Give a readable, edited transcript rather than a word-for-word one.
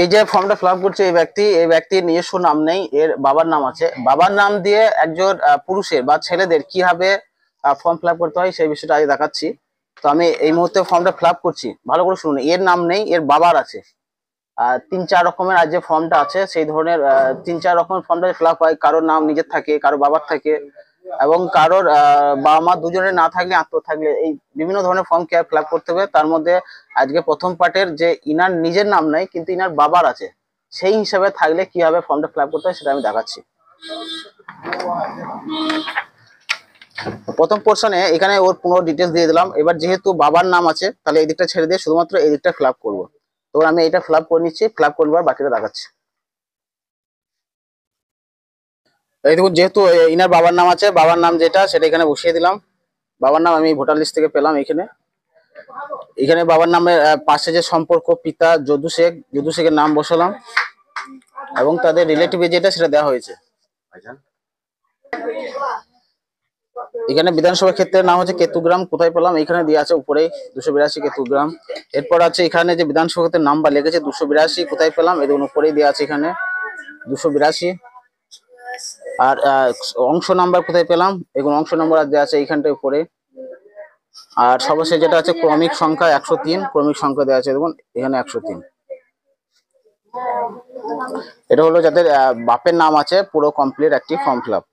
এই যে ফর্মটা ফিল আপ করছে এই ব্যক্তির নিজস্ব নাম নেই, এর বাবার নাম আছে। বাবার নাম দিয়ে একজন পুরুষের বা ছেলেদের কিভাবে ফর্ম ফিল আপ করতে হয় সেই বিষয়টা আগে দেখাচ্ছি। তো আমি এই মুহূর্তে ফর্মটা ফিল আপ করছি, ভালো করে শুনুন। এর নাম নেই, এর বাবার আছে। 3-4 রকমের আজ যে ফর্মটা আছে সেই ধরনের 3-4 রকমের ফর্মটা ফিল আপ হয়। কারোর নাম নিজের থাকে, কারো বাবার থাকে, এবং কারোর বাবা মা দুজনে না থাকলে, আত্মীয় থাকলে, এই বিভিন্ন ধরনের ফর্ম ফিল আপ করতে হবে। তার মধ্যে আজকে প্রথম পার্টের যে ইনার নিজের নাম নাই কিন্তু ইনার বাবার আছে, সেই হিসাবে থাকলে কিভাবে ফর্মটা ফিল আপ করতে হয় সেটা আমি দেখাচ্ছি। প্রথম পোর্শনে এখানে ওর পুরো ডিটেলস দিয়ে দিলাম। এবার যেহেতু বাবার নাম আছে তাহলে এই দিকটা ছেড়ে দিয়ে শুধুমাত্র এই দিকটা ফিল আপ করবো। তো আমি এটা ফিল আপ করে নিচ্ছি, ফিল আপ করবার বাকিটা দেখাচ্ছি। এই দেখুন, যেহেতু ইনার বাবার নাম আছে, বাবার নাম যেটা সেটা এখানে বসিয়ে দিলাম। বাবার নাম আমি ভোটার লিস্ট থেকে পেলাম এখানে। এখানে বাবার নামের পাশে যে সম্পর্ক পিতা যদু শেখের নাম বসালাম, এবং তাদের রিলেটিভ যেটা সেটা দেওয়া হয়েছে। এখানে বিধানসভা ক্ষেত্রের নাম হচ্ছে কেতুগ্রাম, কোথায় পেলাম এখানে দিয়ে আছে উপরে 282 কেতুগ্রাম। এরপর আছে এখানে যে বিধানসভা ক্ষেত্রের নাম্বার লিখেছে 282, কোথায় পেলাম এই দেখুন উপরেই দেওয়া আছে এখানে 282। আর অংশ নাম্বার কোথায় পেলাম, এগুলো অংশ নাম্বার দেওয়া আছে এইখানটায় উপরে। আর সর্বশেষ যেটা আছে ক্রমিক সংখ্যা 103, ক্রমিক সংখ্যা দেওয়া আছে দেখুন এখানে 103। এটা হলো যাদের বাপের নাম আছে পুরো কমপ্লিট একটি ফর্ম ফিল আপ।